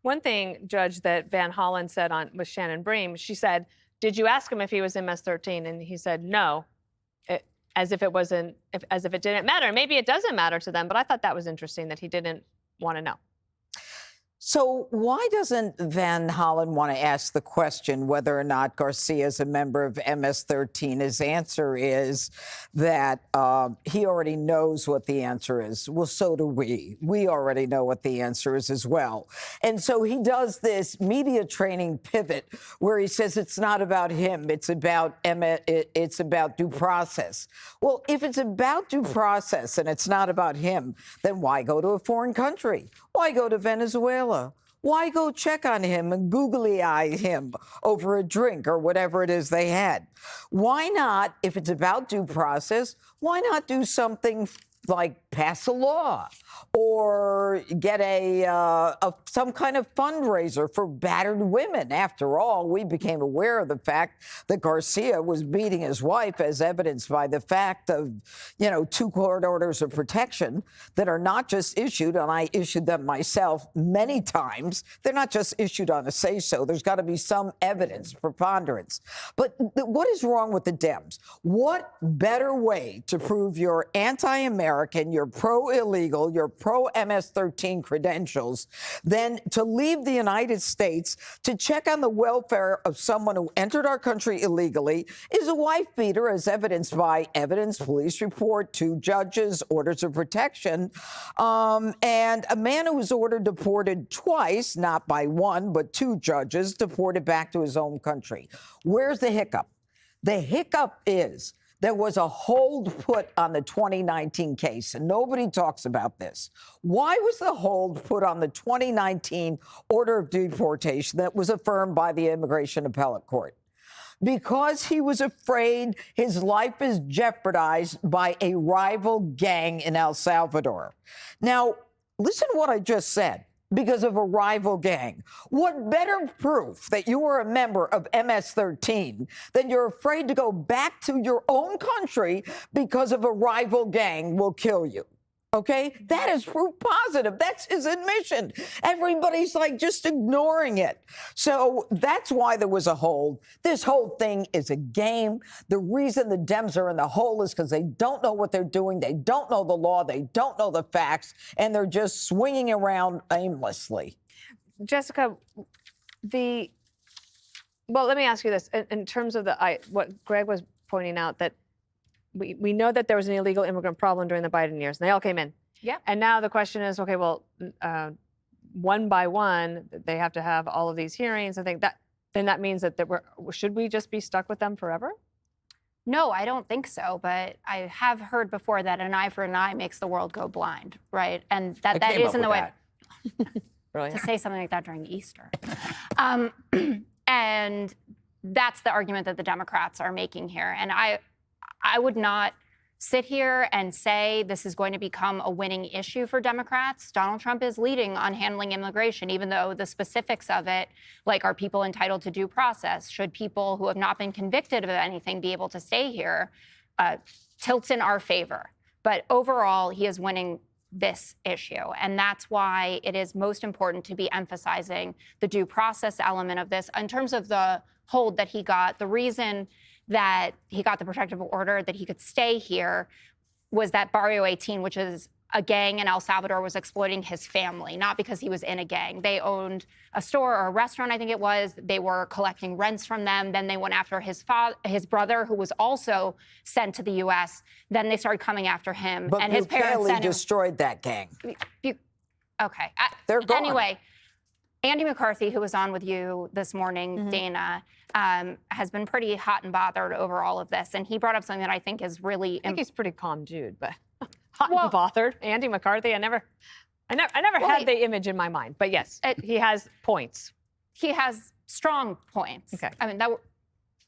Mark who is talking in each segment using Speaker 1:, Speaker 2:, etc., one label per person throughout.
Speaker 1: One thing, Judge, that Van Hollen said on with Shannon Bream, she said, "Did you ask him if he was MS-13?" And he said, "No," as if it wasn't, as if it didn't matter. Maybe it doesn't matter to them, but I thought that was interesting that he didn't want to know.
Speaker 2: So why doesn't Van Hollen want to ask the question whether or not Garcia is a member of MS-13? His answer is that he already knows what the answer is. Well, so do we. We already know what the answer is as well. And so he does this media training pivot where he says it's not about him. It's about due process. Well, if it's about due process and it's not about him, then why go to a foreign country? Why go to Venezuela? Why go check on him and googly-eye him over a drink or whatever it is they had? Why not, if it's about due process, why not do something like pass a law or get some kind of fundraiser for battered women? After all, we became aware of the fact that Garcia was beating his wife, as evidenced by the fact of, 2 court orders of protection that are not just issued, and I issued them myself many times. They're not just issued on a say-so. There's got to be some evidence, preponderance. But what is wrong with the Dems? What better way to prove you're anti-American, you're pro-illegal, you're pro-MS-13 credentials than to leave the United States to check on the welfare of someone who entered our country illegally, is a wife beater, as evidenced by evidence, police report, 2 judges, orders of protection, and a man who was ordered deported twice, not by 1, but 2 judges, deported back to his home country. Where's the hiccup? The hiccup is there was a hold put on the 2019 case, and nobody talks about this. Why was the hold put on the 2019 order of deportation that was affirmed by the Immigration Appellate Court? Because he was afraid his life is jeopardized by a rival gang in El Salvador. Now, listen to what I just said. Because of a rival gang. What better proof that you were a member of MS-13 than you're afraid to go back to your own country because of a rival gang will kill you? Okay? That is proof positive. That's his admission. Everybody's just ignoring it. So that's why there was a hold. This whole thing is a game. The reason the Dems are in the hole is because they don't know what they're doing. They don't know the law. They don't know the facts. And they're just swinging around aimlessly.
Speaker 1: Jessica, well, let me ask you this. In terms of what Greg was pointing out, that we know that there was an illegal immigrant problem during the Biden years, and they all came in.
Speaker 3: Yeah.
Speaker 1: And now the question is, okay, well, one by one, they have to have all of these hearings. I think then that means that should we just be stuck with them forever?
Speaker 3: No, I don't think so. But I have heard before that an eye for an eye makes the world go blind, right? And that isn't the way
Speaker 1: Really?
Speaker 3: to say something like that during Easter. And that's the argument that the Democrats are making here. And I would not sit here and say this is going to become a winning issue for Democrats. Donald Trump is leading on handling immigration, even though the specifics of it, like are people entitled to due process? Should people who have not been convicted of anything be able to stay here? Tilts in our favor. But overall, he is winning this issue. And that's why it is most important to be emphasizing the due process element of this. In terms of the hold that he got, the reason that he got the protective order that he could stay here was that Barrio 18, which is a gang in El Salvador, was exploiting his family, not because he was in a gang. They owned a store or a restaurant, I think it was. They were collecting rents from them. Then they went after his brother, who was also sent to the U.S. Then they started coming after him.
Speaker 2: But
Speaker 3: and his parents
Speaker 2: destroyed that gang.
Speaker 3: Okay.
Speaker 2: They're gone.
Speaker 3: Anyway, Andy McCarthy, who was on with you this morning, Dana, has been pretty hot and bothered over all of this. And he brought up something that I think is really...
Speaker 1: I think he's a pretty calm dude, but hot and bothered. Andy McCarthy, I never had the image in my mind. But yes, he has points.
Speaker 3: He has strong points.
Speaker 1: Okay.
Speaker 3: I mean,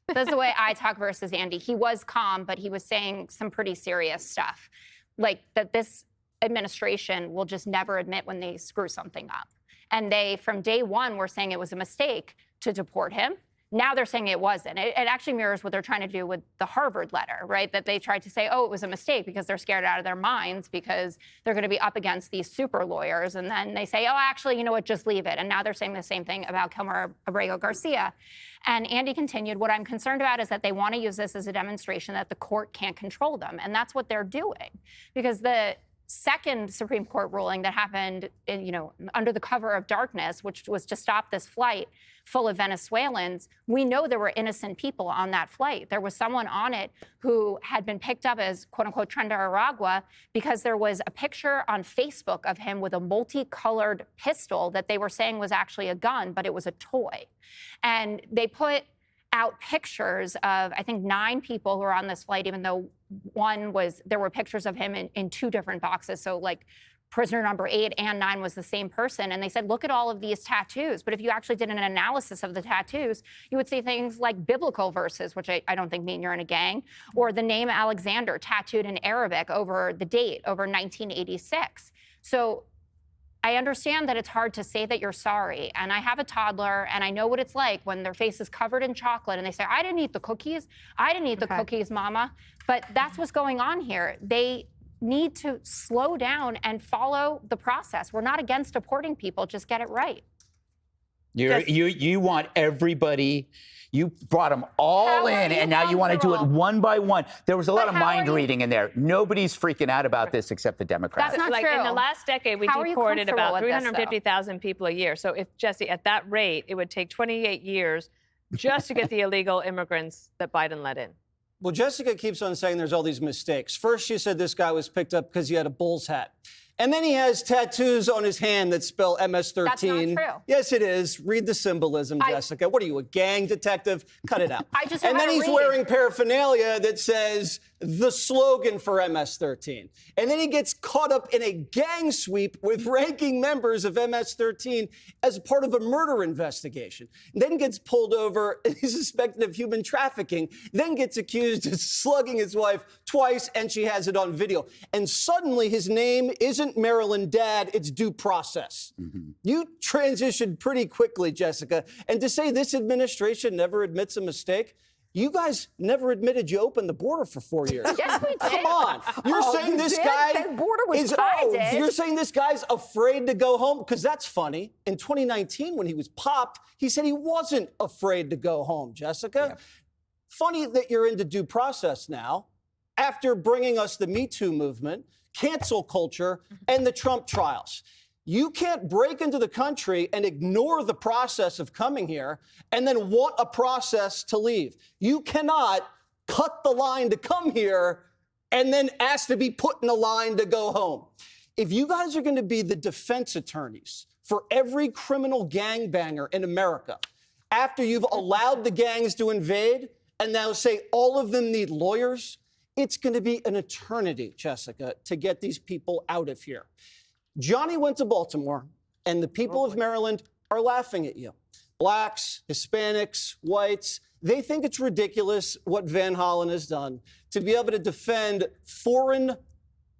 Speaker 3: that's the way I talk versus Andy. He was calm, but he was saying some pretty serious stuff. Like that this administration will just never admit when they screw something up. And they, from day one, were saying it was a mistake to deport him. Now they're saying it wasn't. It actually mirrors what they're trying to do with the Harvard letter, right? That they tried to say, oh, it was a mistake because they're scared out of their minds because they're going to be up against these super lawyers. And then they say, oh, actually, you know what, just leave it. And now they're saying the same thing about Kilmar Abrego Garcia. And Andy continued, what I'm concerned about is that they want to use this as a demonstration that the court can't control them. And that's what they're doing. Because the second Supreme Court ruling that happened, under the cover of darkness, which was to stop this flight full of Venezuelans, we know there were innocent people on that flight. There was someone on it who had been picked up as, quote unquote, Aragua because there was a picture on Facebook of him with a multicolored pistol that they were saying was actually a gun, but it was a toy. And they put out pictures of, I think, 9 people who were on this flight, even though there were pictures of him in 2 different boxes. So like prisoner number 8 and 9 was the same person. And they said, look at all of these tattoos. But if you actually did an analysis of the tattoos, you would see things like biblical verses, which I don't think mean you're in a gang, or the name Alexander tattooed in Arabic over the date, over 1986. So I understand that it's hard to say that you're sorry. And I have a toddler, and I know what it's like when their face is covered in chocolate and they say, I didn't eat the cookies. I didn't eat the cookies, Mama. But that's what's going on here. They need to slow down and follow the process. We're not against deporting people. Just get it right.
Speaker 4: You want everybody. You brought them all in, and now you want to do it one by one. There was a lot of mind reading in there. Nobody's freaking out about this except the Democrats.
Speaker 3: That's not true.
Speaker 1: In the last decade, we deported about 350,000 people a year. So if, Jesse, at that rate, it would take 28 years just to get the illegal immigrants that Biden let in.
Speaker 5: Well, Jessica keeps on saying there's all these mistakes. First, she said this guy was picked up because he had a Bulls hat. And then he has tattoos on his hand that spell MS-13.
Speaker 3: That's not true.
Speaker 5: Yes, it is. Read the symbolism, Jessica. What are you, a gang detective? Cut it out. And then he's wearing paraphernalia that says the slogan for MS-13. And then he gets caught up in a gang sweep with ranking members of MS-13 as part of a murder investigation. Then gets pulled over and he's suspected of human trafficking. Then gets accused of slugging his wife twice, and she has it on video. And suddenly his name isn't Maryland Dad, it's due process. You transitioned pretty quickly, Jessica. And to say this administration never admits a mistake, you guys never admitted you opened the border for 4 years.
Speaker 3: Yes, we did.
Speaker 5: Come on. You're saying this guy
Speaker 2: That border was
Speaker 5: you're saying this guy's afraid to go home? Because that's funny. In 2019, when he was popped, he said he wasn't afraid to go home, Jessica. Yeah. Funny that you're into due process now, after bringing us the Me Too movement, cancel culture, and the Trump trials. You can't break into the country and ignore the process of coming here and then want a process to leave. You cannot cut the line to come here and then ask to be put in a line to go home. If you guys are going to be the defense attorneys for every criminal gangbanger in America, after you've allowed the gangs to invade and now say all of them need lawyers, it's going to be an eternity, Jessica, to get these people out of here. Johnny went to Baltimore, and the people of Maryland are laughing at you. Blacks, Hispanics, whites, they think it's ridiculous what Van Hollen has done to be able to defend foreign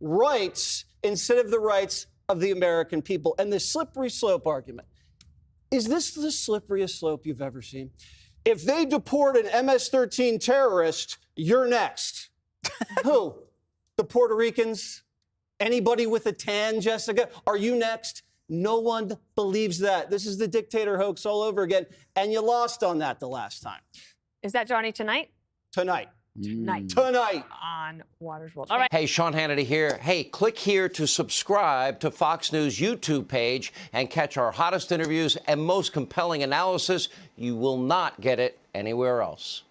Speaker 5: rights instead of the rights of the American people. And the slippery slope argument. Is this the slipperiest slope you've ever seen? If they deport an MS-13 terrorist, you're next. Who? The Puerto Ricans? Anybody with a tan, Jessica? Are you next? No one believes that. This is the dictator hoax all over again. And you lost on that the last time.
Speaker 1: Is that Johnny tonight?
Speaker 5: Tonight.
Speaker 1: Tonight. On Waters World. All right.
Speaker 6: Hey, Sean Hannity here. Hey, click here to subscribe to Fox News YouTube page and catch our hottest interviews and most compelling analysis. You will not get it anywhere else.